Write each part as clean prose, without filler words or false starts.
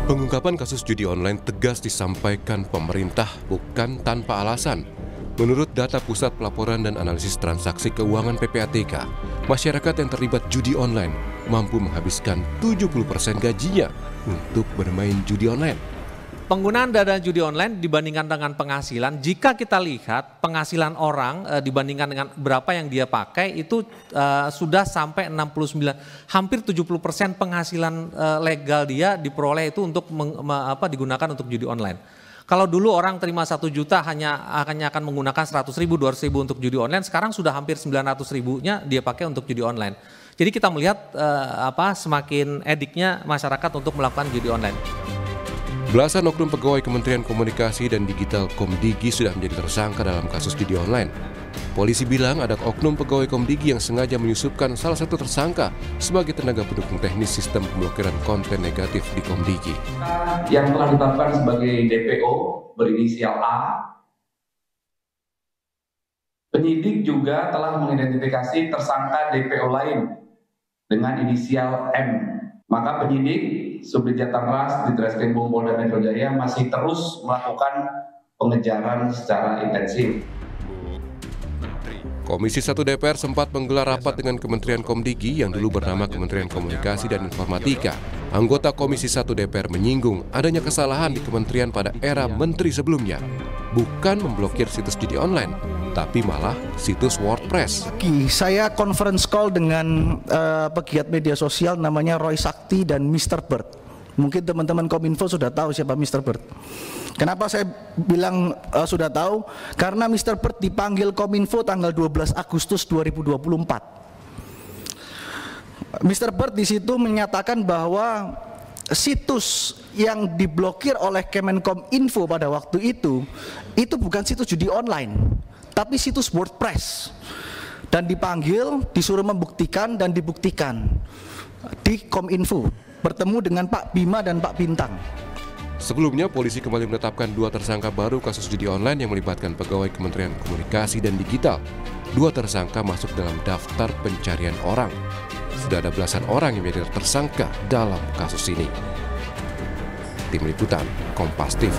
Pengungkapan kasus judi online tegas disampaikan pemerintah bukan tanpa alasan. Menurut data Pusat Pelaporan dan Analisis Transaksi Keuangan PPATK, masyarakat yang terlibat judi online mampu menghabiskan 70% gajinya untuk bermain judi online. Penggunaan dana judi online dibandingkan dengan penghasilan, jika kita lihat penghasilan orang dibandingkan dengan berapa yang dia pakai itu sudah sampai 69, hampir 70% penghasilan legal dia diperoleh itu untuk digunakan untuk judi online. Kalau dulu orang terima 1 juta hanya akan menggunakan 100 ribu, 200 ribu untuk judi online, sekarang sudah hampir 900 ribunya dia pakai untuk judi online. Jadi kita melihat semakin ediknya masyarakat untuk melakukan judi online. Belasan oknum pegawai Kementerian Komunikasi dan Digital Komdigi sudah menjadi tersangka dalam kasus judi online. Polisi bilang ada oknum pegawai Komdigi yang sengaja menyusupkan salah satu tersangka sebagai tenaga pendukung teknis sistem pemblokiran konten negatif di Komdigi. Yang telah ditetapkan sebagai DPO berinisial A, penyidik juga telah mengidentifikasi tersangka DPO lain dengan inisial M. Maka penyidik Subdit Jatanras di Treskrimum Polda Metro Jaya masih terus melakukan pengejaran secara intensif. Komisi 1 DPR sempat menggelar rapat dengan Kementerian Komdigi yang dulu bernama Kementerian Komunikasi dan Informatika. Anggota Komisi 1 DPR menyinggung adanya kesalahan di kementerian pada era menteri sebelumnya. Bukan memblokir situs judi online, tapi malah situs WordPress. Saya conference call dengan pegiat media sosial namanya Roy Sakti dan Mr. Bird. Mungkin teman-teman Kominfo sudah tahu siapa Mr. Bird. Kenapa saya bilang sudah tahu? Karena Mr. Bird dipanggil Kominfo tanggal 12 Agustus 2024. Mr. Bird di situ menyatakan bahwa situs yang diblokir oleh Kemenkominfo pada waktu itu bukan situs judi online, tapi situs WordPress. Dan dipanggil, disuruh membuktikan dan dibuktikan di Kominfo, bertemu dengan Pak Bima dan Pak Bintang. Sebelumnya, polisi kembali menetapkan 2 tersangka baru kasus judi online yang melibatkan pegawai Kementerian Komunikasi dan Digital. 2 tersangka masuk dalam daftar pencarian orang. Sudah ada belasan orang yang menjadi tersangka dalam kasus ini. Tim Liputan, Kompas TV.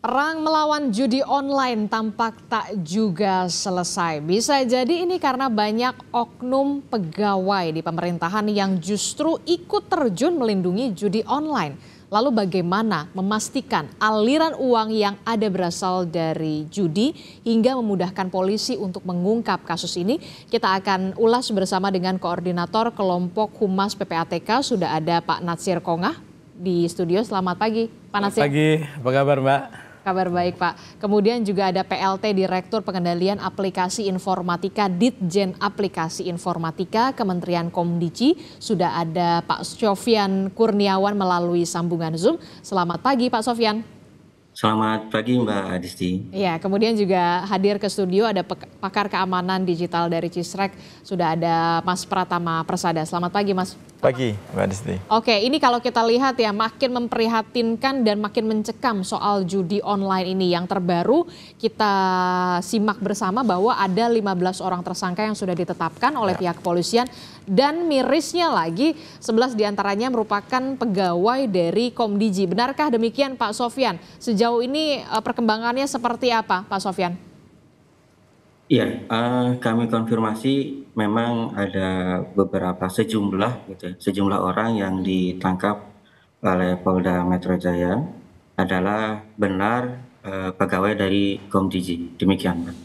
Perang melawan judi online tampak tak juga selesai. Bisa jadi ini karena banyak oknum pegawai di pemerintahan yang justru ikut terjun melindungi judi online. Lalu bagaimana memastikan aliran uang yang ada berasal dari judi hingga memudahkan polisi untuk mengungkap kasus ini? Kita akan ulas bersama dengan Koordinator Kelompok Humas PPATK, sudah ada Pak Natsir Kongah di studio. Selamat pagi Pak Natsir. Selamat pagi, apa kabar Mbak? Kabar baik Pak. Kemudian juga ada PLT Direktur Pengendalian Aplikasi Informatika Ditjen Aplikasi Informatika Kementerian Komdigi. Sudah ada Pak Sofyan Kurniawan melalui sambungan Zoom. Selamat pagi Pak Sofyan. Selamat pagi Mbak Adisti. Ya, kemudian juga hadir ke studio ada pakar keamanan digital dari Cisrek. Sudah ada Mas Pratama Persada. Selamat pagi Mas. Pagi Mbak Adisti. Oke, ini kalau kita lihat ya makin memprihatinkan dan makin mencekam soal judi online ini. Yang terbaru kita simak bersama bahwa ada 15 orang tersangka yang sudah ditetapkan oleh pihak kepolisian. Dan mirisnya lagi 11 diantaranya merupakan pegawai dari Komdigi. Benarkah demikian Pak Sofyan? Sejauh ini perkembangannya seperti apa Pak Sofyan? Iya, kami konfirmasi memang ada beberapa sejumlah orang yang ditangkap oleh Polda Metro Jaya adalah benar pegawai dari Komdigi. Demikian, Pak.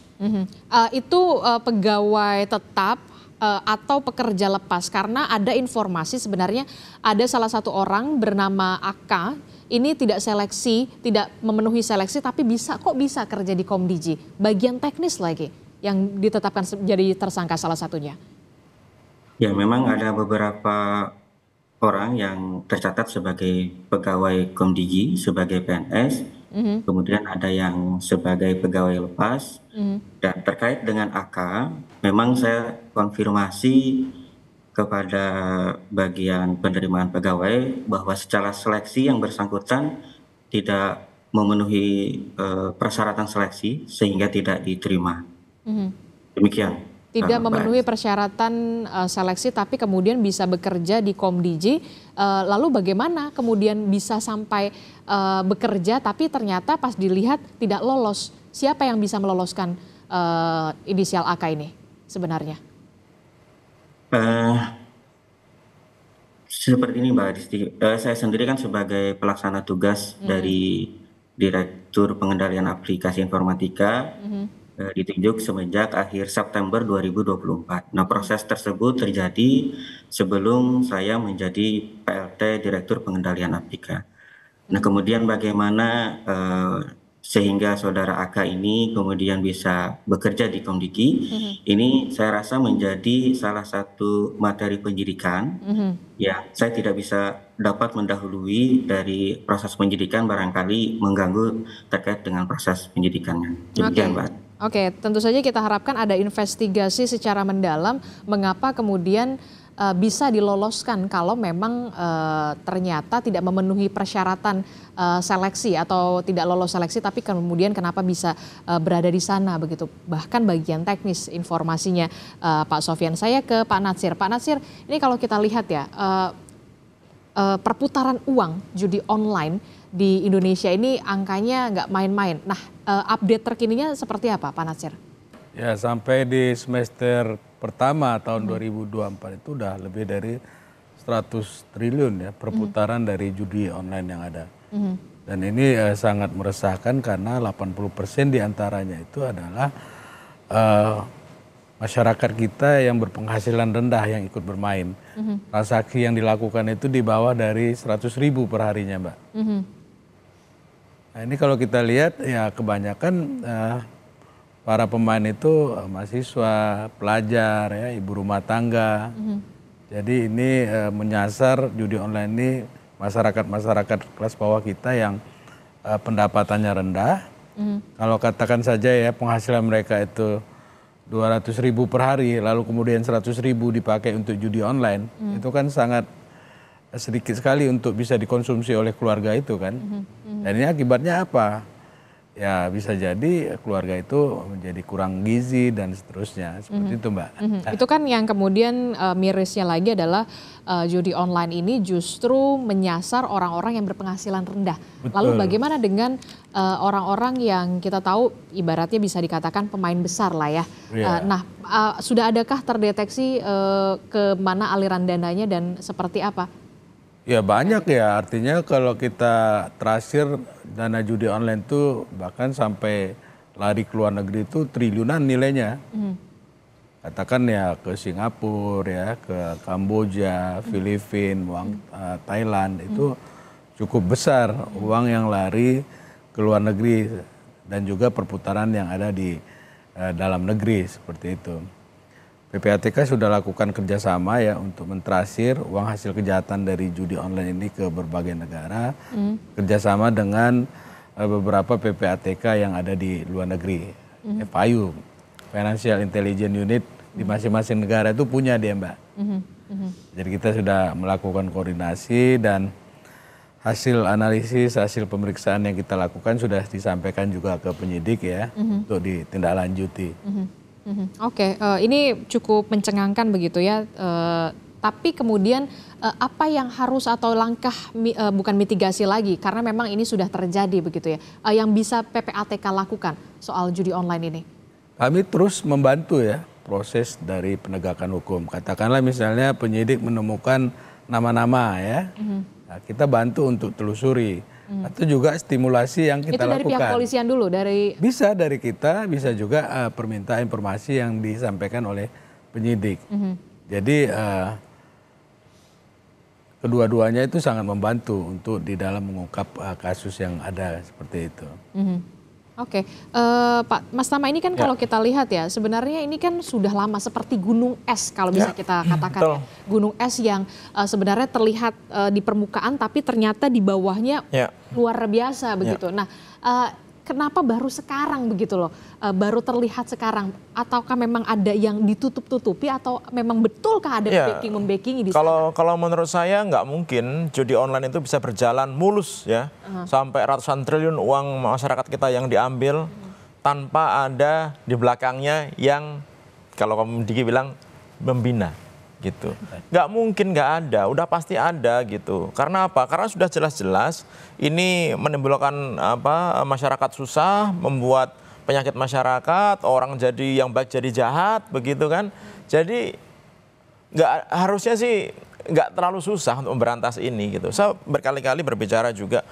Itu pegawai tetap atau pekerja lepas, karena ada informasi sebenarnya ada salah satu orang bernama AK ini tidak seleksi, tidak memenuhi seleksi tapi bisa kerja di Komdigi, bagian teknis lagi yang ditetapkan jadi tersangka salah satunya. Ya, memang ada beberapa orang yang tercatat sebagai pegawai Komdigi, sebagai PNS, kemudian ada yang sebagai pegawai lepas, dan terkait dengan AK, memang saya konfirmasi kepada bagian penerimaan pegawai bahwa secara seleksi yang bersangkutan tidak memenuhi persyaratan seleksi sehingga tidak diterima. Demikian. tidak memenuhi persyaratan seleksi tapi kemudian bisa bekerja di Komdigi, lalu bagaimana kemudian bisa sampai bekerja tapi ternyata pas dilihat tidak lolos? Siapa yang bisa meloloskan inisial AK ini sebenarnya? Seperti ini Mbak Disti, saya sendiri kan sebagai pelaksana tugas dari Direktur Pengendalian Aplikasi Informatika, ditunjuk semenjak akhir September 2024. Nah, proses tersebut terjadi sebelum saya menjadi PLT Direktur Pengendalian Aplikasi. Nah, kemudian bagaimana sehingga saudara AK ini kemudian bisa bekerja di Komdigi, ini saya rasa menjadi salah satu materi penyidikan yang saya tidak bisa dapat mendahului dari proses penyidikan, barangkali mengganggu terkait dengan proses penyidikannya. Demikian, Mbak. Oke, tentu saja kita harapkan ada investigasi secara mendalam mengapa kemudian bisa diloloskan kalau memang ternyata tidak memenuhi persyaratan seleksi atau tidak lolos seleksi, tapi kemudian kenapa bisa berada di sana begitu. Bahkan bagian teknis informasinya Pak Sofyan. Saya ke Pak Natsir. Pak Natsir, ini kalau kita lihat ya perputaran uang judi online di Indonesia ini angkanya nggak main-main. Nah, update terkininya seperti apa, Pak Natsir? Ya, sampai di semester pertama tahun 2024 itu udah lebih dari 100 triliun ya perputaran dari judi online yang ada. Dan ini sangat meresahkan karena 80% diantaranya itu adalah masyarakat kita yang berpenghasilan rendah yang ikut bermain. Transaksi yang dilakukan itu di bawah dari 100.000 per harinya, Mbak. Nah, ini kalau kita lihat ya kebanyakan para pemain itu mahasiswa, pelajar, ya, ibu rumah tangga. Jadi ini menyasar judi online ini masyarakat kelas bawah kita yang pendapatannya rendah. Kalau katakan saja ya penghasilan mereka itu 200.000 per hari, lalu kemudian 100.000 dipakai untuk judi online, itu kan sangat sedikit sekali untuk bisa dikonsumsi oleh keluarga itu kan. Dan ini akibatnya apa? Ya bisa jadi keluarga itu menjadi kurang gizi dan seterusnya, seperti itu Mbak. Itu kan yang kemudian mirisnya lagi adalah judi online ini justru menyasar orang-orang yang berpenghasilan rendah. Betul. Lalu bagaimana dengan orang-orang yang kita tahu ibaratnya bisa dikatakan pemain besar lah ya. Nah, sudah adakah terdeteksi kemana aliran dananya dan seperti apa? Ya banyak ya, artinya kalau kita terakhir dana judi online itu bahkan sampai lari ke luar negeri itu triliunan nilainya. Katakan ya ke Singapura, ya ke Kamboja, Filipina, Thailand, itu cukup besar uang yang lari ke luar negeri dan juga perputaran yang ada di dalam negeri seperti itu. PPATK sudah lakukan kerjasama ya untuk mentrasir uang hasil kejahatan dari judi online ini ke berbagai negara, kerjasama dengan beberapa PPATK yang ada di luar negeri, FIU, Financial Intelligence Unit di masing-masing negara itu punya dia Mbak. Jadi kita sudah melakukan koordinasi dan hasil analisis, hasil pemeriksaan yang kita lakukan sudah disampaikan juga ke penyidik ya untuk ditindaklanjuti. Oke, ini cukup mencengangkan begitu ya. Tapi kemudian apa yang harus atau langkah bukan mitigasi lagi karena memang ini sudah terjadi begitu ya. Yang bisa PPATK lakukan soal judi online ini? Kami terus membantu ya proses dari penegakan hukum. Katakanlah misalnya penyidik menemukan nama-nama ya, nah, kita bantu untuk telusuri. Atau juga stimulasi yang kita lakukan. Itu dari pihak kepolisian dulu? Bisa dari kita, bisa juga permintaan informasi yang disampaikan oleh penyidik. Jadi kedua-duanya itu sangat membantu untuk di dalam mengungkap kasus yang ada seperti itu. Oke, Pak Mas Tama ini kan kalau kita lihat ya sebenarnya ini kan sudah lama seperti gunung es kalau bisa kita katakan ya. Gunung es yang sebenarnya terlihat di permukaan tapi ternyata di bawahnya luar biasa begitu. Nah, kenapa baru sekarang begitu loh, baru terlihat sekarang? Ataukah memang ada yang ditutup-tutupi atau memang betulkah ada backing-membackingi di sana? Kalau menurut saya nggak mungkin judi online itu bisa berjalan mulus ya, sampai ratusan triliun uang masyarakat kita yang diambil tanpa ada di belakangnya yang kalau Komdigi bilang membina gitu. Nggak mungkin nggak ada, udah pasti ada gitu. Karena apa? Karena sudah jelas-jelas ini menimbulkan masyarakat susah, membuat penyakit masyarakat, orang jadi yang baik jadi jahat, begitu kan. Jadi harusnya sih nggak terlalu susah untuk memberantas ini gitu. Saya berkali-kali berbicara juga,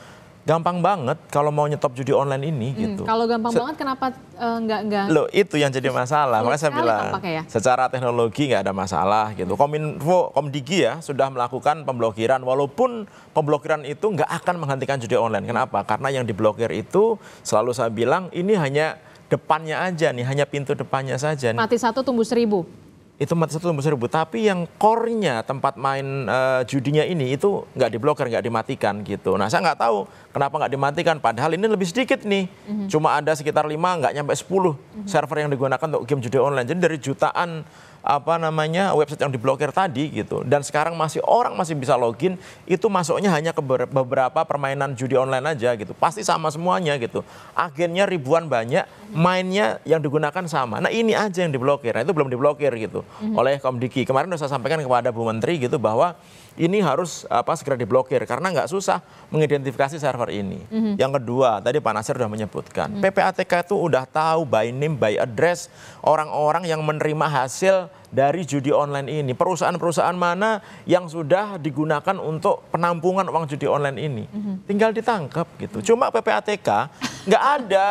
gampang banget kalau mau nyetop judi online ini gitu. Kalau gampang banget kenapa nggak? Loh itu yang jadi masalah. Makanya saya bilang secara teknologi nggak ada masalah gitu. Kominfo, Komdigi ya sudah melakukan pemblokiran, walaupun pemblokiran itu nggak akan menghentikan judi online. Kenapa? Karena yang diblokir itu selalu saya bilang ini hanya depannya aja nih, hanya pintu depannya saja nih. Mati 1 tumbuh 1000. Itu mati 1 tumbuh 1000, tapi yang core-nya tempat main judinya ini itu nggak diblokir, nggak dimatikan gitu. Nah saya nggak tahu kenapa nggak dimatikan, padahal ini lebih sedikit nih, cuma ada sekitar 5 nggak nyampe 10 server yang digunakan untuk game judi online. Jadi dari jutaan website yang diblokir tadi gitu, dan sekarang orang masih bisa login, itu masuknya hanya ke beberapa permainan judi online aja gitu, pasti sama semuanya gitu, agennya ribuan banyak, mainnya yang digunakan sama. Nah ini aja yang diblokir, nah, itu belum diblokir gitu oleh Komdigi. Kemarin sudah saya sampaikan kepada Bu Menteri gitu bahwa ini harus segera diblokir karena nggak susah mengidentifikasi server ini. Yang kedua, tadi Pak Nasir sudah menyebutkan, PPATK itu udah tahu by name, by address orang-orang yang menerima hasil dari judi online ini. Perusahaan-perusahaan mana yang sudah digunakan untuk penampungan uang judi online ini. Tinggal ditangkap gitu. Cuma PPATK nggak ada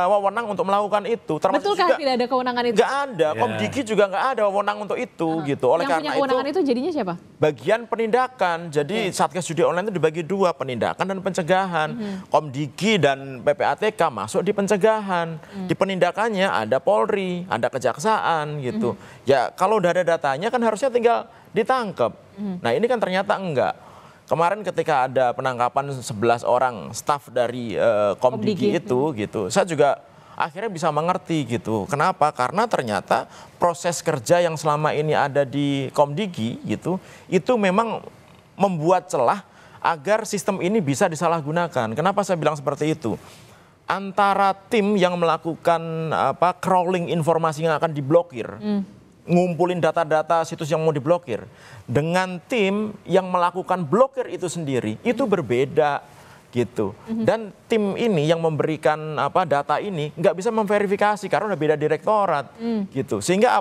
wewenang untuk melakukan itu. Betulkah juga, tidak ada kewenangan itu? Nggak ada. Komdigi juga nggak ada wewenang untuk itu gitu. Oleh yang punya kewenangan itu jadinya siapa? Bagian penindakan. Jadi Satgas Judi Online itu dibagi dua, penindakan dan pencegahan. Komdigi dan PPATK masuk di pencegahan. Di penindakannya ada Polri, ada Kejaksaan gitu. Ya kalau udah ada datanya kan harusnya tinggal ditangkap. Nah ini kan ternyata enggak. Kemarin ketika ada penangkapan 11 orang staf dari Komdigi itu gitu, saya juga akhirnya bisa mengerti gitu. Kenapa? Karena ternyata proses kerja yang selama ini ada di Komdigi gitu, itu memang membuat celah agar sistem ini bisa disalahgunakan. Kenapa saya bilang seperti itu? Antara tim yang melakukan crawling informasi yang akan diblokir, ngumpulin data-data situs yang mau diblokir, dengan tim yang melakukan blokir itu sendiri, itu berbeda gitu. Dan tim ini yang memberikan data ini nggak bisa memverifikasi karena udah beda direktorat gitu. Sehingga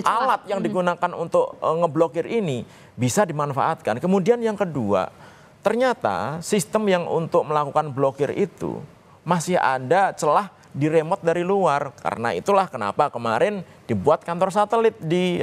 alat yang digunakan untuk ngeblokir ini bisa dimanfaatkan. Kemudian yang kedua, ternyata sistem yang untuk melakukan blokir itu masih ada celah di remote dari luar. Karena itulah kenapa kemarin dibuat kantor satelit di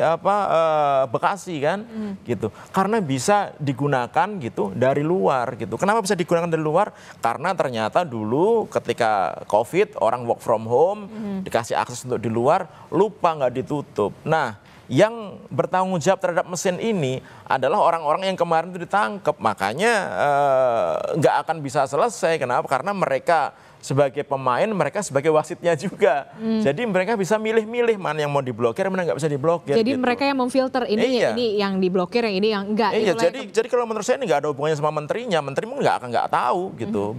Bekasi kan gitu. Karena bisa digunakan gitu dari luar gitu. Kenapa bisa digunakan dari luar? Karena ternyata dulu ketika Covid orang work from home, dikasih akses untuk di luar, lupa nggak ditutup. Nah, yang bertanggung jawab terhadap mesin ini adalah orang-orang yang kemarin itu ditangkap. Makanya nggak akan bisa selesai. Kenapa? Karena mereka sebagai pemain, mereka sebagai wasitnya juga. Jadi mereka bisa milih-milih mana yang mau diblokir, mana nggak bisa diblokir. Jadi gitu. Mereka yang memfilter ini yang diblokir, yang ini yang enggak. Iya, jadi kalau menurut saya ini nggak ada hubungannya sama menterinya. Menteri mungkin nggak tahu gitu.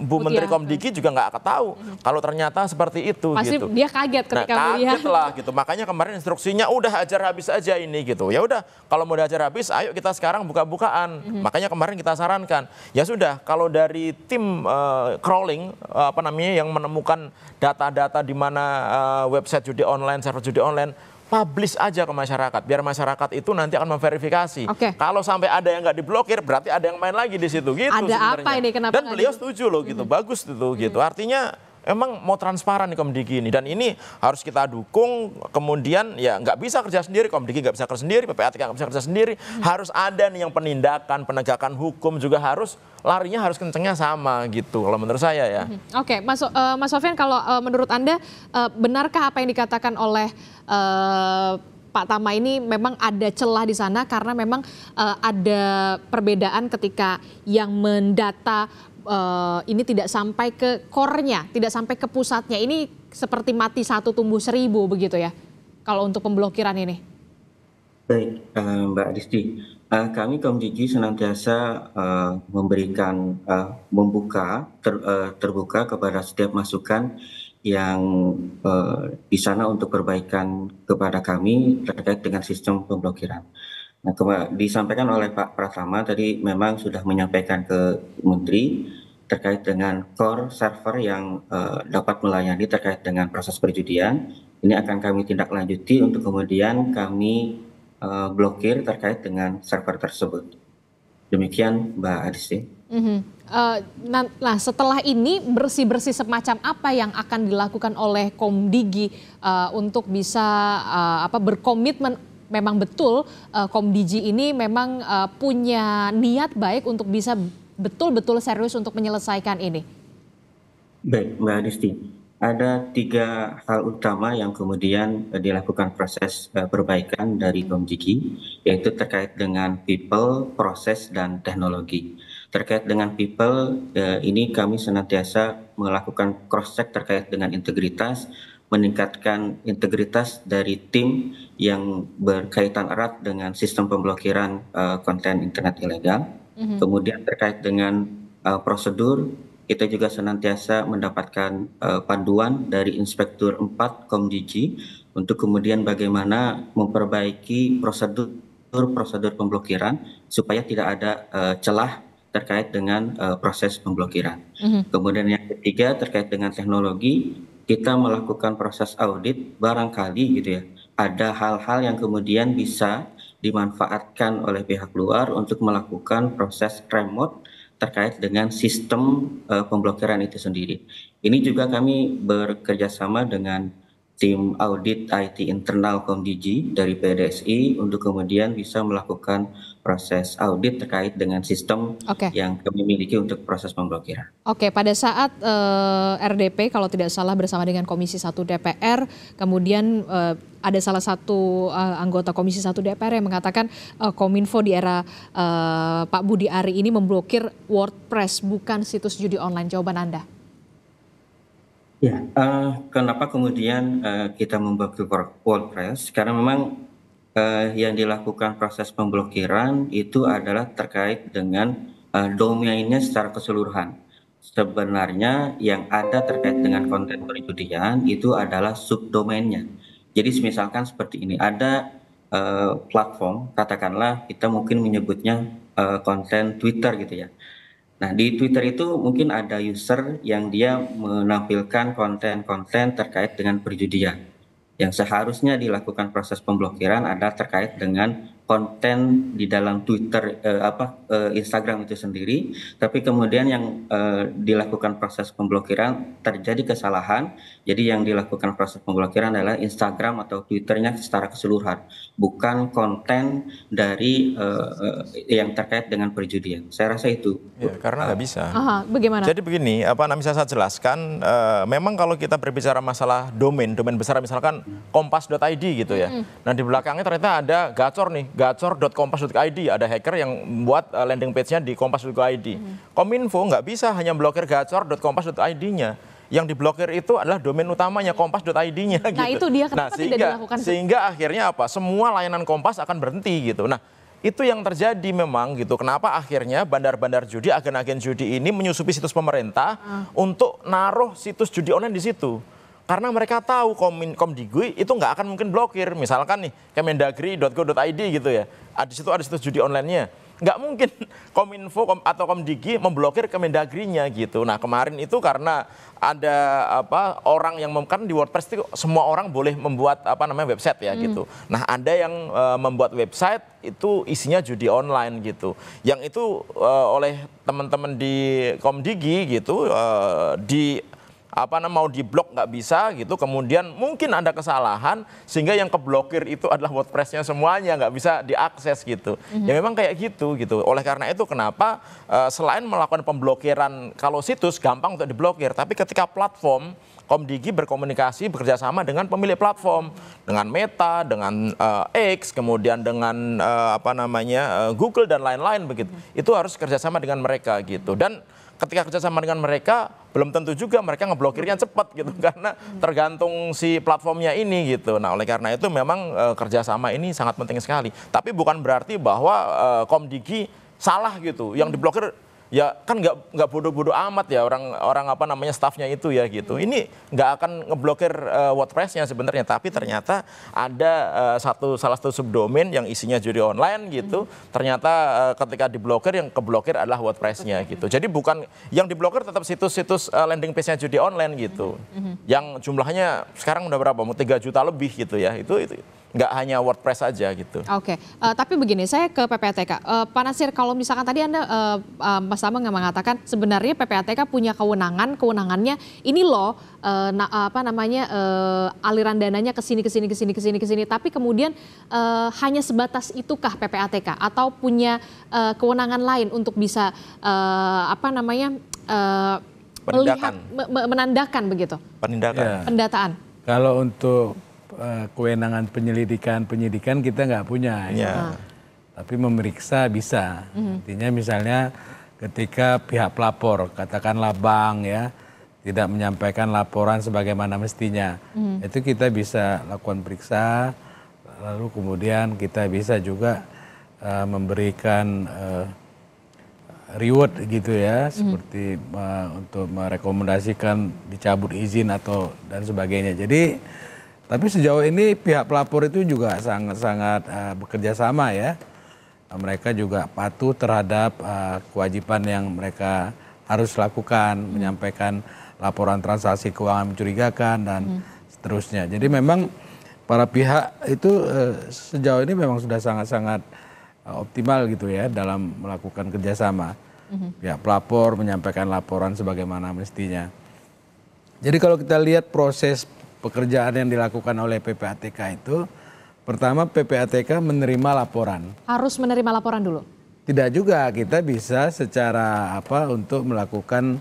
Bu Menteri Komdigi juga nggak akan tahu kalau ternyata seperti itu. Pasti gitu. dia kaget ketika melihat. Kaget lah gitu. Makanya kemarin instruksinya udah hajar habis aja ini gitu. Ya udah, kalau mau dihajar habis, ayo kita sekarang buka-bukaan. Makanya kemarin kita sarankan, ya sudah, kalau dari tim crawling yang menemukan data-data di mana website judi online, server judi online, publish aja ke masyarakat, biar masyarakat itu nanti akan memverifikasi. Kalau sampai ada yang nggak diblokir, berarti ada yang main lagi di situ gitu. Ada apa ini? Kenapa? Dan beliau setuju loh gitu, bagus itu gitu. Artinya emang mau transparan nih Komdigi ini, dan ini harus kita dukung. Kemudian ya nggak bisa kerja sendiri, Komdigi nggak bisa kerja sendiri, PPATK nggak bisa kerja sendiri. Harus ada nih yang penindakan, penegakan hukum juga larinya harus kencengnya sama gitu. Kalau menurut saya ya. Oke, Mas Sofyan, kalau menurut Anda benarkah apa yang dikatakan oleh Pak Tama ini memang ada celah di sana karena memang ada perbedaan ketika yang mendata ini tidak sampai ke core-nya, tidak sampai ke pusatnya. Ini seperti mati 1 tumbuh 1000 begitu ya, kalau untuk pemblokiran ini. Baik, Mbak Disti. Kami Komdigi senantiasa memberikan terbuka kepada setiap masukan yang di sana untuk perbaikan kepada kami terkait dengan sistem pemblokiran. Nah, disampaikan oleh Pak Pratama tadi memang sudah menyampaikan ke Menteri terkait dengan core server yang dapat melayani terkait dengan proses perjudian. Ini akan kami tindak lanjuti untuk kemudian kami blokir terkait dengan server tersebut. Demikian Mbak Adisti. Nah, setelah ini bersih-bersih semacam apa yang akan dilakukan oleh Komdigi untuk bisa berkomitmen memang betul Komdigi ini memang punya niat baik untuk bisa betul-betul serius untuk menyelesaikan ini? Baik, Mbak Adisti. Ada 3 hal utama yang kemudian dilakukan proses perbaikan dari Komdigi, yaitu terkait dengan people, proses, dan teknologi. Terkait dengan people, ini kami senantiasa melakukan cross-check terkait dengan integritas, meningkatkan integritas dari tim yang berkaitan erat dengan sistem pemblokiran konten internet ilegal. Kemudian terkait dengan prosedur, kita juga senantiasa mendapatkan panduan dari Inspektur 4 Komdigi untuk kemudian bagaimana memperbaiki prosedur pemblokiran supaya tidak ada celah terkait dengan proses pemblokiran. Kemudian yang ketiga terkait dengan teknologi, kita melakukan proses audit barangkali gitu ya, ada hal-hal yang kemudian bisa dimanfaatkan oleh pihak luar untuk melakukan proses remote terkait dengan sistem pemblokiran itu sendiri. Ini juga kami bekerja sama dengan tim audit IT internal Komdigi dari PDSI untuk kemudian bisa melakukan proses audit terkait dengan sistem yang kami miliki untuk proses pemblokiran. Oke, pada saat RDP kalau tidak salah bersama dengan Komisi 1 DPR, kemudian ada salah satu anggota Komisi 1 DPR yang mengatakan Kominfo di era Pak Budi Ari ini memblokir WordPress, bukan situs judi online. Jawaban Anda? Ya, kenapa kemudian kita memblokir WordPress? Karena memang yang dilakukan proses pemblokiran itu adalah terkait dengan domainnya secara keseluruhan. Sebenarnya yang ada terkait dengan konten perjudian itu adalah subdomainnya. Jadi misalkan seperti ini, ada platform, katakanlah kita mungkin menyebutnya konten Twitter gitu ya. Nah, di Twitter itu mungkin ada user yang dia menampilkan konten-konten terkait dengan perjudian. Yang seharusnya dilakukan proses pemblokiran adalah terkait dengan konten di dalam Twitter, Instagram itu sendiri. Tapi kemudian yang dilakukan proses pemblokiran terjadi kesalahan. Jadi yang dilakukan proses pemblokiran adalah Instagram atau Twitternya secara keseluruhan, bukan konten dari yang terkait dengan perjudian. Saya rasa itu. Ya, karena nggak bisa. Bagaimana? Jadi begini, bisa saya jelaskan. Memang kalau kita berbicara masalah domain besar, misalkan kompas.id gitu ya. Nah di belakangnya ternyata ada gacor nih, gacor.kompas.id. Ada hacker yang membuat landing page-nya di kompas.id. Kominfo nggak bisa hanya blokir gacor.kompas.id-nya. Yang diblokir itu adalah domain utamanya kompas.id-nya. Nah gitu. itu dia kenapa tidak dilakukan? Sehingga akhirnya Semua layanan Kompas akan berhenti gitu. Nah itu yang terjadi memang gitu. Kenapa akhirnya bandar-bandar judi, agen-agen judi ini menyusupi situs pemerintah untuk naruh situs judi online di situ. Karena mereka tahu Komdigi itu nggak akan mungkin blokir. Misalkan nih kemendagri.go.id gitu ya. Di situ ada situs judi online-nya. Nggak mungkin Kominfo atau Komdigi memblokir Kemendagrinya gitu. Nah kemarin itu karena ada orang yang kan di WordPress itu semua orang boleh membuat website ya gitu. Nah ada yang membuat website itu isinya judi online gitu. Yang itu oleh teman-teman di Komdigi gitu mau diblok nggak bisa gitu, kemudian mungkin ada kesalahan sehingga yang keblokir itu adalah WordPress-nya semuanya, nggak bisa diakses gitu. Ya memang kayak gitu. Oleh karena itu kenapa selain melakukan pemblokiran kalau situs gampang untuk diblokir, tapi ketika platform Komdigi berkomunikasi bekerjasama dengan pemilik platform, dengan Meta, dengan X, kemudian dengan Google dan lain-lain begitu. Itu harus kerjasama dengan mereka gitu. Dan ketika kerjasama dengan mereka belum tentu juga mereka ngeblokirnya cepat gitu karena tergantung si platformnya ini gitu. Nah oleh karena itu memang kerjasama ini sangat penting sekali. Tapi bukan berarti bahwa Komdigi salah gitu. Yang diblokir ya kan nggak bodoh-bodoh amat ya orang apa namanya stafnya itu ya gitu. Ini nggak akan ngeblokir WordPress-nya sebenarnya, tapi ternyata ada salah satu subdomain yang isinya judi online gitu. Ternyata ketika diblokir, yang keblokir adalah WordPress-nya gitu. Jadi bukan yang diblokir tetap situs-situs landing page-nya judi online gitu. Yang jumlahnya sekarang udah berapa? 3 juta lebih gitu ya. Itu nggak hanya WordPress saja gitu. Oke, tapi begini, saya ke PPATK. Pak Nasir, kalau misalkan tadi Anda, Mas Tama mengatakan sebenarnya PPATK punya kewenangannya ini loh, aliran dananya ke sini, tapi kemudian hanya sebatas itukah PPATK atau punya kewenangan lain untuk bisa melihat, menandakan begitu? Pendataan. Kalau untuk kewenangan penyidikan kita nggak punya, ya. Tapi memeriksa bisa. Artinya misalnya ketika pihak pelapor, katakanlah bank ya, tidak menyampaikan laporan sebagaimana mestinya, itu kita bisa lakukan periksa, lalu kemudian kita bisa juga memberikan reward gitu ya, seperti untuk merekomendasikan dicabut izin atau dan sebagainya. Jadi tapi sejauh ini pihak pelapor itu juga sangat bekerja sama ya. Mereka juga patuh terhadap kewajiban yang mereka harus lakukan, menyampaikan laporan transaksi keuangan mencurigakan dan seterusnya. Jadi memang para pihak itu sejauh ini memang sudah sangat-sangat optimal gitu ya dalam melakukan kerjasama. Pihak pelapor menyampaikan laporan sebagaimana mestinya. Jadi kalau kita lihat proses pekerjaan yang dilakukan oleh PPATK itu, pertama PPATK menerima laporan. Harus menerima laporan dulu? Tidak juga, kita bisa secara untuk melakukan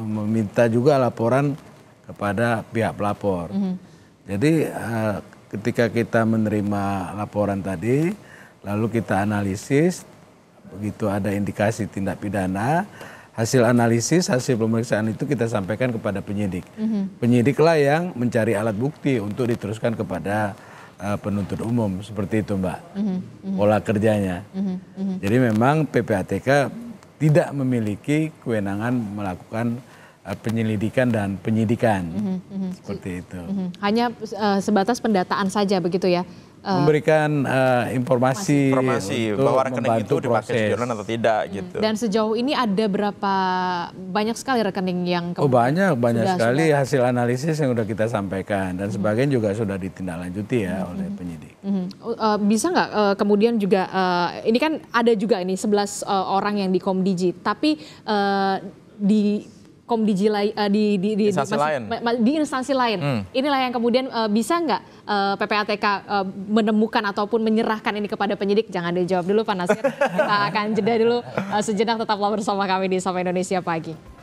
meminta juga laporan kepada pihak pelapor. Jadi ketika kita menerima laporan tadi, lalu kita analisis, begitu ada indikasi tindak pidana, hasil analisis, hasil pemeriksaan itu kita sampaikan kepada penyidik. Penyidiklah yang mencari alat bukti untuk diteruskan kepada penuntut umum. Seperti itu Mbak, pola kerjanya. Jadi memang PPATK tidak memiliki kewenangan melakukan penyelidikan dan penyidikan. Seperti itu. Hanya sebatas pendataan saja begitu ya? Memberikan informasi bahwa rekening itu dipakai judi online atau tidak gitu. Dan sejauh ini ada berapa banyak sekali rekening yang banyak sekali hasil analisis yang sudah kita sampaikan dan sebagian juga sudah ditindaklanjuti ya oleh penyidik. Bisa nggak kemudian juga ini kan ada juga ini 11 orang yang di Komdigi, tapi di Komdigi di instansi lain. Inilah yang kemudian bisa nggak PPATK menemukan ataupun menyerahkan ini kepada penyidik? Jangan dijawab dulu Pak Nasir. Kita akan jeda dulu sejenak, tetaplah bersama kami di Sapa Indonesia Pagi.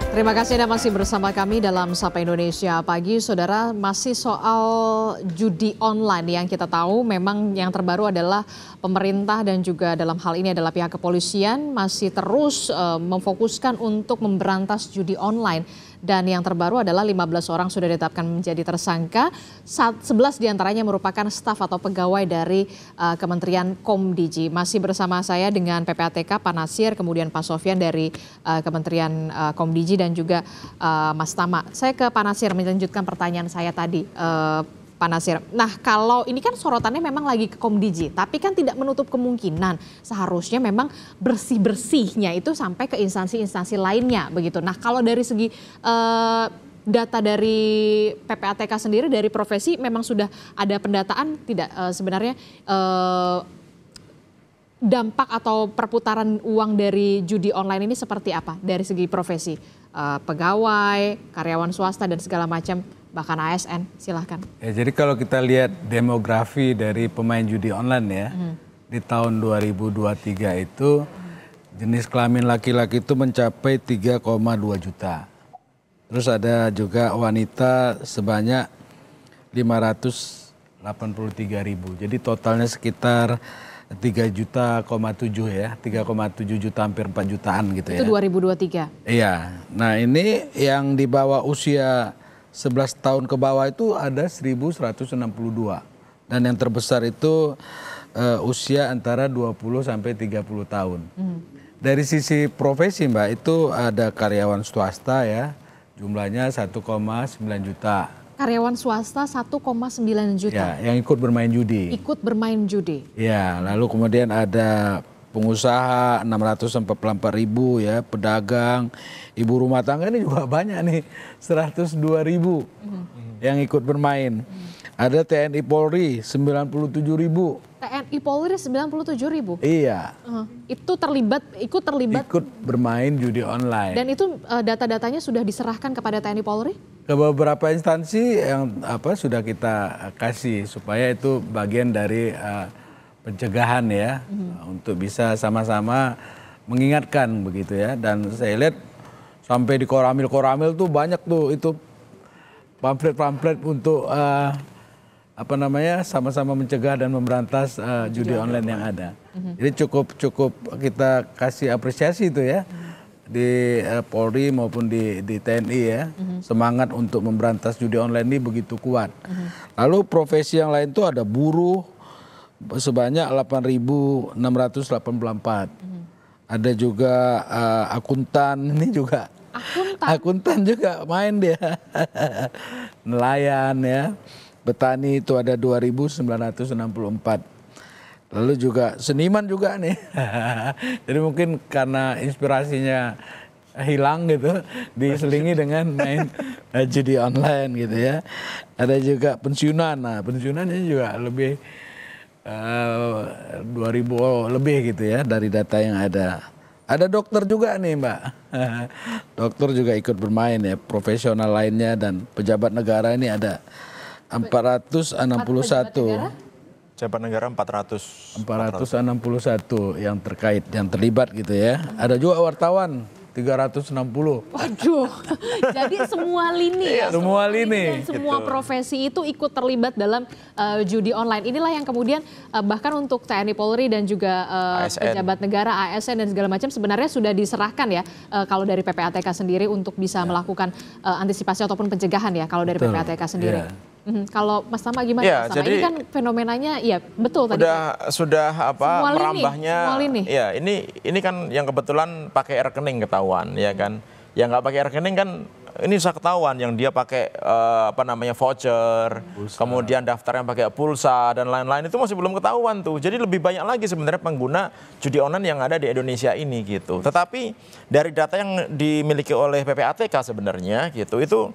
Terima kasih Anda masih bersama kami dalam Sapa Indonesia Pagi. Saudara, masih soal judi online yang kita tahu memang yang terbaru adalah pemerintah dan juga dalam hal ini adalah pihak kepolisian masih terus memfokuskan untuk memberantas judi online. Dan yang terbaru adalah 15 orang sudah ditetapkan menjadi tersangka, 11 diantaranya merupakan staf atau pegawai dari Kementerian Komdigi. Masih bersama saya dengan PPATK, Pak Nasir, kemudian Pak Sofyan dari Kementerian Komdigi dan juga Mas Tama. Saya ke Pak Nasir melanjutkan pertanyaan saya tadi. Pak Nasir, nah kalau ini kan sorotannya memang lagi ke Komdigi, tapi kan tidak menutup kemungkinan seharusnya memang bersih-bersihnya itu sampai ke instansi-instansi lainnya begitu. Nah kalau dari segi data dari PPATK sendiri, dari profesi memang sudah ada pendataan tidak sebenarnya dampak atau perputaran uang dari judi online ini seperti apa dari segi profesi? Pegawai, karyawan swasta dan segala macam, bahkan ASN, silahkan. Ya, jadi kalau kita lihat demografi dari pemain judi online ya, di tahun 2023 itu jenis kelamin laki-laki itu mencapai 3,2 juta. Terus ada juga wanita sebanyak 583.000. Jadi totalnya sekitar 3,7 juta ya, 3,7 juta hampir 4 jutaan gitu ya. Itu 2023? Iya, nah ini yang di bawah usia 11 tahun ke bawah itu ada 1.162. Dan yang terbesar itu usia antara 20 sampai 30 tahun. Dari sisi profesi Mbak, itu ada karyawan swasta ya, jumlahnya 1,9 juta. Karyawan swasta 1,9 juta. Ya, yang ikut bermain judi. Ikut bermain judi. Ya, lalu kemudian ada pengusaha 644 ribu ya, pedagang, ibu rumah tangga ini juga banyak nih, 102 ribu yang ikut bermain. Ada TNI Polri 97 ribu. TNI Polri 97 ribu? Iya. Itu ikut terlibat? Ikut bermain judi online. Dan itu data-datanya sudah diserahkan kepada TNI Polri? Ke beberapa instansi yang sudah kita kasih supaya itu bagian dari pencegahan ya, untuk bisa sama-sama mengingatkan begitu ya. Dan saya lihat sampai di koramil-koramil tuh banyak tuh itu pamflet-pamflet untuk sama-sama mencegah dan memberantas judi online yang ada. Jadi cukup kita kasih apresiasi itu ya, di Polri maupun di TNI ya, semangat untuk memberantas judi online ini begitu kuat. Lalu profesi yang lain tuh ada buruh sebanyak 8.684. Ada juga akuntan, ini juga akuntan juga main dia. Nelayan ya. Petani itu ada 2.964. Lalu juga seniman juga nih. Jadi mungkin karena inspirasinya hilang gitu, diselingi dengan main judi online gitu ya. Ada juga pensiunan. Nah, pensiunan ini juga lebih 2.000 lebih gitu ya dari data yang ada. Ada dokter juga nih Mbak. Dokter juga ikut bermain ya, profesional lainnya dan pejabat negara ini ada 461. Pejabat negara 461 yang terlibat gitu ya. Ada juga wartawan 360. Waduh, jadi semua lini ya, semua lini. Dan semua profesi itu ikut terlibat dalam judi online. Inilah yang kemudian bahkan untuk TNI Polri dan juga pejabat negara, ASN dan segala macam sebenarnya sudah diserahkan ya kalau dari PPATK sendiri untuk bisa melakukan antisipasi ataupun pencegahan ya kalau dari PPATK sendiri. Kalau Mas Tama gimana? Ya, Mas Tama? Ini kan fenomenanya, ya betul tadi. Sudah merambahnya. Lini. Ya, ini kan yang kebetulan pakai rekening ketahuan, ya kan. Yang nggak pakai rekening kan ini bisa ketahuan, yang dia pakai voucher, pulsa. Kemudian daftar yang pakai pulsa dan lain-lain itu masih belum ketahuan tuh. Jadi lebih banyak lagi sebenarnya pengguna judi online yang ada di Indonesia ini gitu. Tetapi dari data yang dimiliki oleh PPATK sebenarnya gitu, itu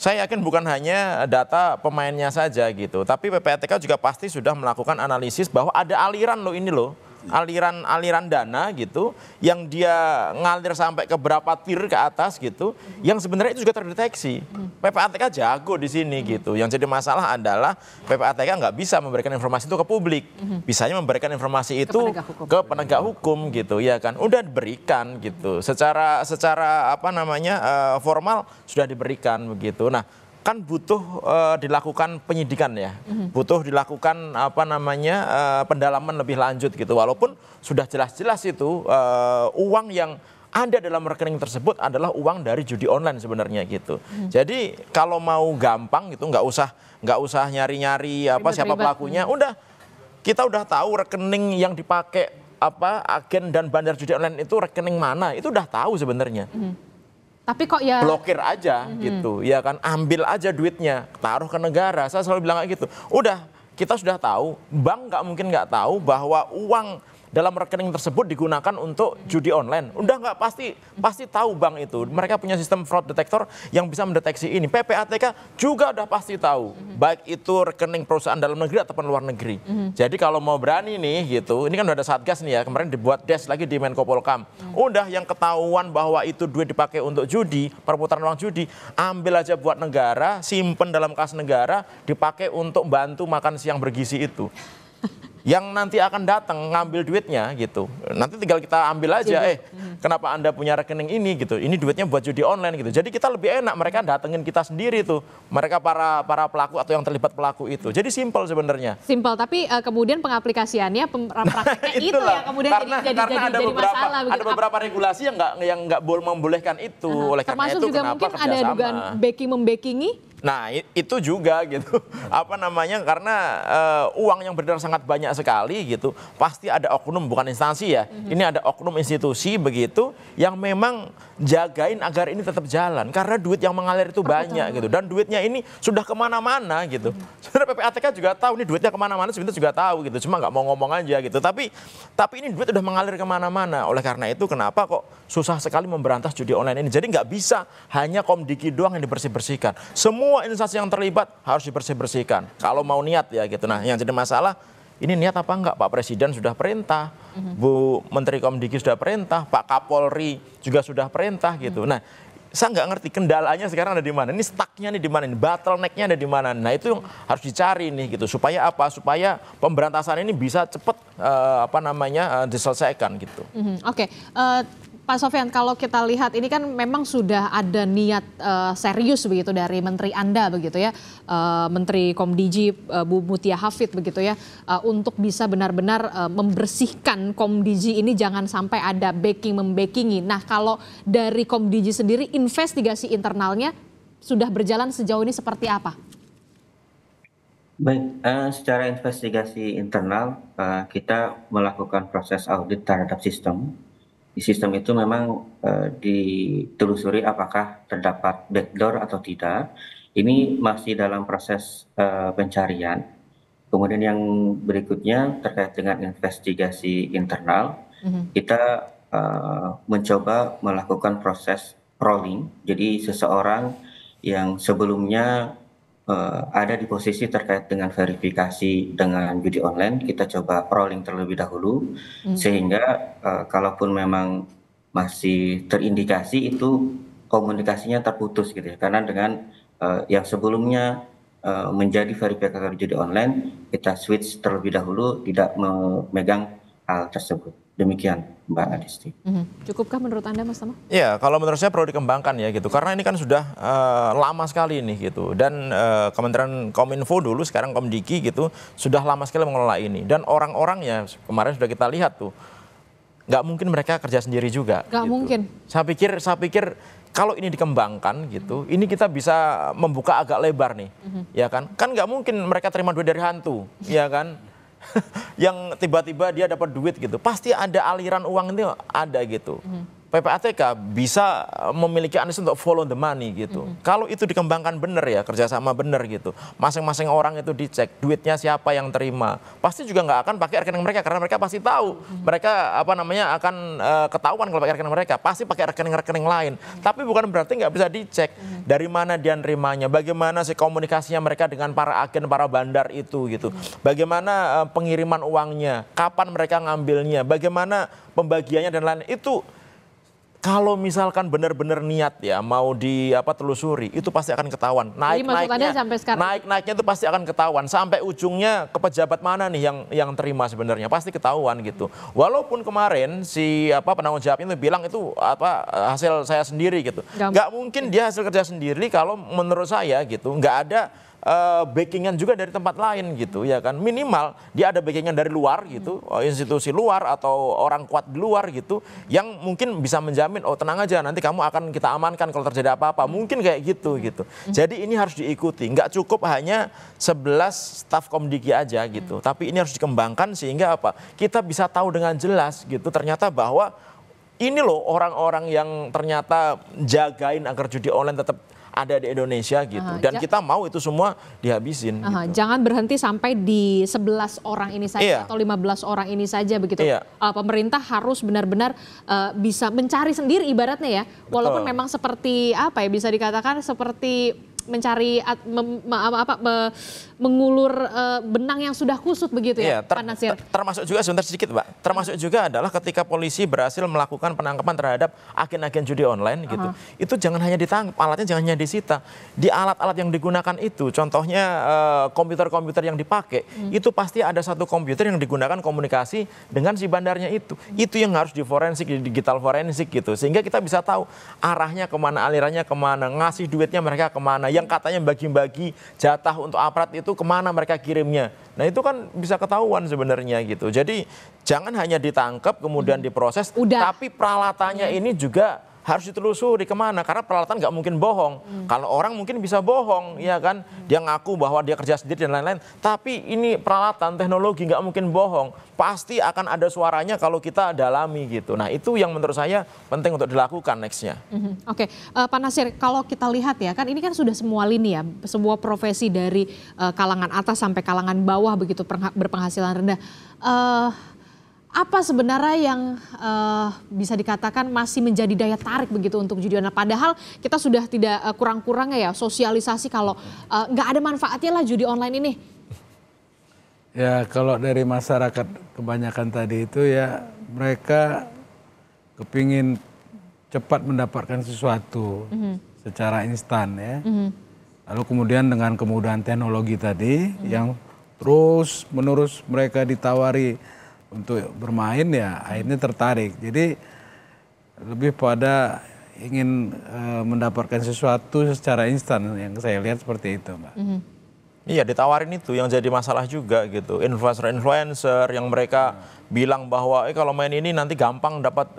saya yakin bukan hanya data pemainnya saja gitu, tapi PPATK juga pasti sudah melakukan analisis bahwa ada aliran loh ini loh, aliran dana gitu, yang dia ngalir sampai ke berapa tier ke atas gitu, yang sebenarnya itu juga terdeteksi. PPATK jago di sini gitu. Yang jadi masalah adalah PPATK nggak bisa memberikan informasi itu ke publik, bisanya memberikan informasi itu ke penegak hukum gitu, ya kan? Udah diberikan gitu, secara formal sudah diberikan begitu. Nah, kan butuh dilakukan penyidikan ya, butuh dilakukan pendalaman lebih lanjut gitu. Walaupun sudah jelas-jelas itu uang yang ada dalam rekening tersebut adalah uang dari judi online sebenarnya gitu. Jadi kalau mau gampang gitu, nggak usah nyari-nyari siapa pelakunya. Udah, kita udah tahu rekening yang dipakai agen dan bandar judi online itu rekening mana, itu udah tahu sebenarnya. Tapi kok ya blokir aja gitu, ya kan, ambil aja duitnya, taruh ke negara. Saya selalu bilang kayak gitu. Udah, kita sudah tahu, bank nggak mungkin nggak tahu bahwa uang dalam rekening tersebut digunakan untuk judi online. Udah nggak pasti tahu bank itu. Mereka punya sistem fraud detector yang bisa mendeteksi ini. PPATK juga udah pasti tahu, baik itu rekening perusahaan dalam negeri ataupun luar negeri. Jadi kalau mau berani nih gitu, ini kan udah ada Satgas nih ya, kemarin dibuat desk lagi di Menko Polkam. Udah, yang ketahuan bahwa itu duit dipakai untuk judi, perputaran uang judi, ambil aja buat negara, simpen dalam kas negara, dipakai untuk bantu makan siang bergizi itu. Yang nanti akan datang ngambil duitnya gitu, nanti tinggal kita ambil aja, kenapa Anda punya rekening ini gitu, ini duitnya buat judi online gitu. Jadi kita lebih enak, mereka datengin kita sendiri tuh, mereka para pelaku atau yang terlibat pelaku itu. Jadi simpel sebenarnya. Simpel, tapi kemudian pengaplikasiannya, prakteknya itu ya kemudian jadi masalah. Ada beberapa regulasi yang nggak membolehkan itu. Oleh karena termasuk itu juga mungkin ada dugaan backing-membackingi. Nah itu juga gitu, apa namanya, karena uang yang beredar sangat banyak sekali gitu, pasti ada oknum, bukan instansi ya, ini ada oknum institusi begitu yang memang jagain agar ini tetap jalan, karena duit yang mengalir itu banyak gitu, dan duitnya ini sudah kemana-mana gitu. Sebenarnya PPATK juga tahu ini duitnya kemana-mana, sebenarnya juga tahu gitu, cuma nggak mau ngomong aja gitu, tapi ini duit udah mengalir kemana-mana. Oleh karena itu kenapa kok susah sekali memberantas judi online ini, jadi nggak bisa hanya Komdigi doang yang dibersih-bersihkan, semua instansi yang terlibat harus dibersih-bersihkan kalau mau niat ya gitu. Nah yang jadi masalah ini niat apa enggak? Pak Presiden sudah perintah, Bu Menteri Komdigi sudah perintah, Pak Kapolri juga sudah perintah gitu. Nah saya nggak ngerti kendalanya sekarang ada di mana, ini stucknya nih di mana, ini bottlenecknya ada di mana. Nah itu yang harus dicari nih gitu, supaya apa? Supaya pemberantasan ini bisa cepat diselesaikan gitu. Oke. Pak Sofyan, kalau kita lihat ini kan memang sudah ada niat serius begitu dari Menteri Anda begitu ya, Menteri Komdigi Bu Mutia Hafid begitu ya, untuk bisa benar-benar membersihkan Komdigi ini jangan sampai ada membackingi. Nah kalau dari Komdigi sendiri investigasi internalnya sudah berjalan sejauh ini seperti apa? Baik, secara investigasi internal kita melakukan proses audit terhadap sistem. Di sistem itu memang ditelusuri apakah terdapat backdoor atau tidak. Ini masih dalam proses pencarian. Kemudian yang berikutnya terkait dengan investigasi internal, kita mencoba melakukan proses rolling. Jadi seseorang yang sebelumnya ada di posisi terkait dengan verifikasi dengan judi online, kita coba rolling terlebih dahulu, sehingga kalaupun memang masih terindikasi itu komunikasinya terputus gitu ya, karena dengan yang sebelumnya menjadi verifikator judi online, kita switch terlebih dahulu, tidak memegang hal tersebut. Demikian Mbak Adisti. Cukupkah menurut Anda Mas Tama? Ya kalau menurut saya perlu dikembangkan ya gitu, karena ini kan sudah lama sekali nih gitu, dan Kementerian Kominfo dulu, sekarang Komdigi gitu, sudah lama sekali mengelola ini, dan orang-orangnya kemarin sudah kita lihat tuh, nggak mungkin mereka kerja sendiri juga. Nggak gitu. mungkin. Saya pikir kalau ini dikembangkan gitu, ini kita bisa membuka agak lebar nih, ya kan? Kan nggak mungkin mereka terima duit dari hantu, ya kan? Yang tiba-tiba dia dapat duit gitu, pasti ada aliran uang ini ada gitu. PPATK bisa memiliki analis untuk follow the money gitu. Kalau itu dikembangkan benar ya, kerjasama benar gitu, masing-masing orang itu dicek duitnya siapa yang terima, pasti juga nggak akan pakai rekening mereka, karena mereka pasti tahu mereka akan ketahuan kalau pakai rekening mereka, pasti pakai rekening-rekening lain. Tapi bukan berarti nggak bisa dicek dari mana dia nerimanya, bagaimana sih komunikasinya mereka dengan para agen, para bandar itu gitu, bagaimana pengiriman uangnya, kapan mereka ngambilnya, bagaimana pembagiannya dan lain itu. Kalau misalkan benar-benar niat ya mau telusuri, itu pasti akan ketahuan. Naik-naiknya itu pasti akan ketahuan, sampai ujungnya ke pejabat mana nih yang terima sebenarnya, pasti ketahuan gitu. Walaupun kemarin si penanggung jawab itu bilang itu hasil saya sendiri gitu. Nggak mungkin dia hasil kerja sendiri kalau menurut saya gitu, nggak ada backingan juga dari tempat lain gitu ya kan, minimal dia ada backingan dari luar gitu, institusi luar atau orang kuat di luar gitu yang mungkin bisa menjamin, oh tenang aja nanti kamu akan kita amankan kalau terjadi apa-apa, mungkin kayak gitu. Jadi ini harus diikuti, nggak cukup hanya 11 staf Komdigi aja gitu, tapi ini harus dikembangkan sehingga kita bisa tahu dengan jelas gitu ternyata bahwa ini loh orang-orang yang ternyata jagain agar judi online tetap ada di Indonesia gitu, dan kita mau itu semua dihabisin. Gitu. Jangan berhenti sampai di 11 orang ini saja atau 15 orang ini saja begitu. Pemerintah harus benar-benar bisa mencari sendiri ibaratnya ya, walaupun memang seperti bisa dikatakan seperti mencari mengulur benang yang sudah kusut begitu ya, Pak Nasir. Termasuk juga sebentar sedikit Mbak, termasuk juga adalah ketika polisi berhasil melakukan penangkapan terhadap agen-agen judi online gitu, itu jangan hanya ditangkap, alatnya jangan hanya disita, di alat-alat yang digunakan itu, contohnya komputer-komputer yang dipakai, itu pasti ada satu komputer yang digunakan komunikasi dengan si bandarnya itu yang harus diforensik, di digital forensik gitu, sehingga kita bisa tahu arahnya kemana, alirannya kemana, ngasih duitnya mereka kemana, yang katanya bagi-bagi jatah untuk aparat itu kemana mereka kirimnya. Nah itu kan bisa ketahuan sebenarnya gitu. Jadi jangan hanya ditangkap kemudian diproses, tapi peralatannya ini juga harus ditelusuri kemana, karena peralatan nggak mungkin bohong. Kalau orang mungkin bisa bohong, ya kan, dia ngaku bahwa dia kerja sendiri dan lain-lain, tapi ini peralatan teknologi nggak mungkin bohong, pasti akan ada suaranya kalau kita dalami gitu. Nah itu yang menurut saya penting untuk dilakukan nextnya. Oke, Pak Nasir, kalau kita lihat ya, kan ini kan sudah semua lini ya, semua profesi dari kalangan atas sampai kalangan bawah begitu berpenghasilan rendah. Apa sebenarnya yang bisa dikatakan masih menjadi daya tarik begitu untuk judi online? Padahal kita sudah tidak kurang-kurangnya ya sosialisasi kalau nggak ada manfaatnya lah judi online ini. Ya kalau dari masyarakat kebanyakan tadi itu ya mereka kepingin cepat mendapatkan sesuatu secara instan ya. Lalu kemudian dengan kemudahan teknologi tadi yang terus menerus mereka ditawari untuk bermain ya akhirnya tertarik. Jadi lebih pada ingin mendapatkan sesuatu secara instan yang saya lihat seperti itu, Mbak. Iya, ditawarin itu yang jadi masalah juga gitu. Influencer yang mereka bilang bahwa kalau main ini nanti gampang dapat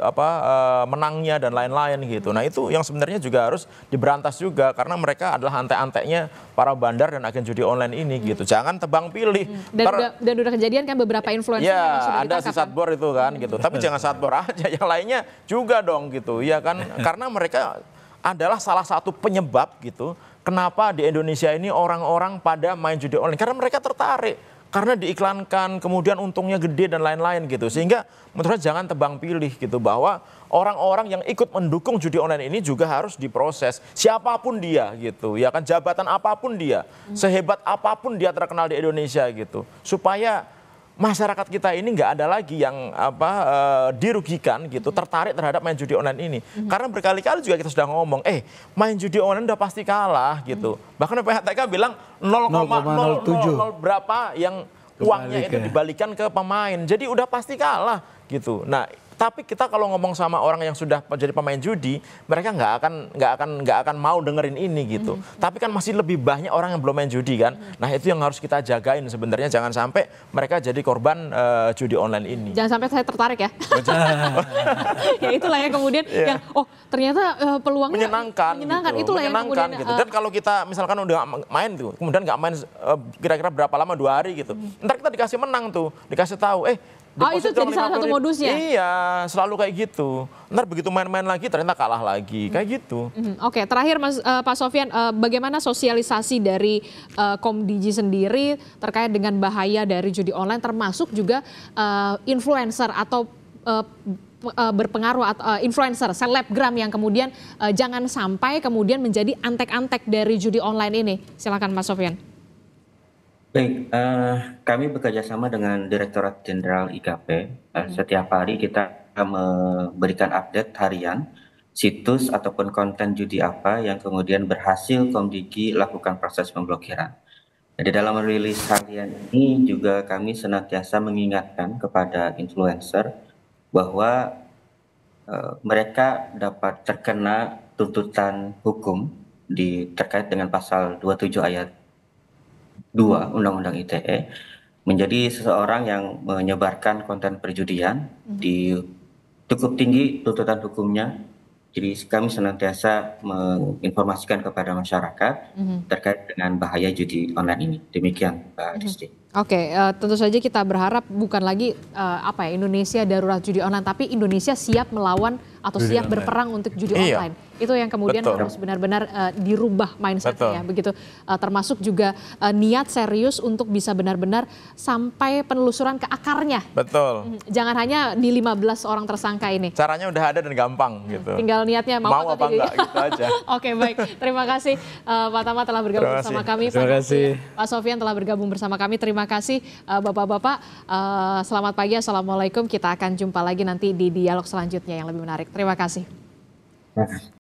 menangnya dan lain-lain gitu. Nah, itu yang sebenarnya juga harus diberantas juga karena mereka adalah antek-anteknya para bandar dan agen judi online ini gitu. Jangan tebang pilih. Dan udah kejadian kan beberapa influencer yang sudah ya, ada si ditangkap, satbor itu kan gitu. Tapi jangan satbor aja, yang lainnya juga dong gitu. Ya kan, karena mereka adalah salah satu penyebab gitu. Kenapa di Indonesia ini orang-orang pada main judi online? Karena mereka tertarik. Karena diiklankan, kemudian untungnya gede dan lain-lain gitu. Sehingga menurut saya jangan tebang pilih gitu. Bahwa orang-orang yang ikut mendukung judi online ini juga harus diproses. Siapapun dia gitu. Ya kan, jabatan apapun dia. Sehebat apapun dia terkenal di Indonesia gitu. Supaya masyarakat kita ini nggak ada lagi yang dirugikan gitu, tertarik terhadap main judi online ini. Karena berkali-kali juga kita sudah ngomong, main judi online udah pasti kalah gitu. Bahkan PHTK bilang 0,007 berapa yang uangnya itu dibalikan ke pemain. Jadi udah pasti kalah gitu. Nah, tapi kita kalau ngomong sama orang yang sudah jadi pemain judi, mereka nggak akan mau dengerin ini gitu. Tapi kan masih lebih banyak orang yang belum main judi kan. Nah itu yang harus kita jagain sebenarnya, jangan sampai mereka jadi korban judi online ini. Jangan sampai saya tertarik ya. Ya itulah ya kemudian yang ternyata peluangnya menyenangkan gitu. Itulah yang kemudian gitu. Dan kalau kita misalkan udah main tuh, kemudian nggak main kira-kira berapa lama, 2 hari gitu. Ntar kita dikasih menang tuh, dikasih tahu itu jadi salah satu modusnya? Iya, selalu kayak gitu. Ntar begitu main-main lagi ternyata kalah lagi, kayak gitu. Oke, terakhir Pak Sofyan, bagaimana sosialisasi dari Komdigi sendiri terkait dengan bahaya dari judi online, termasuk juga influencer atau berpengaruh atau influencer, selebgram yang kemudian jangan sampai kemudian menjadi antek-antek dari judi online ini. Silakan Pak Sofyan. Baik, kami bekerjasama dengan Direktorat Jenderal IKP. Setiap hari kita memberikan update harian, situs ataupun konten judi apa yang kemudian berhasil Komdigi lakukan proses pemblokiran. Jadi dalam rilis harian ini juga kami senantiasa mengingatkan kepada influencer bahwa mereka dapat terkena tuntutan hukum terkait dengan pasal 27 ayat 2 Undang-Undang ITE, menjadi seseorang yang menyebarkan konten perjudian cukup tinggi tuntutan hukumnya. Jadi kami senantiasa menginformasikan kepada masyarakat terkait dengan bahaya judi online ini. Demikian Mbak Disti. Oke, tentu saja kita berharap bukan lagi Indonesia darurat judi online, tapi Indonesia siap melawan atau siap berperang untuk judi online. Itu yang kemudian harus benar-benar dirubah mindsetnya, begitu. Termasuk juga niat serius untuk bisa benar-benar sampai penelusuran ke akarnya. Betul. Jangan hanya di 15 orang tersangka ini. Caranya udah ada dan gampang gitu. Tinggal niatnya mau apa enggak gitu aja. Oke, baik. Terima kasih Pak Tama telah bergabung bersama kami. Terima kasih. Pak Sofyan telah bergabung bersama kami. Terima kasih Bapak-bapak. Selamat pagi, Assalamualaikum. Kita akan jumpa lagi nanti di dialog selanjutnya yang lebih menarik. Terima kasih.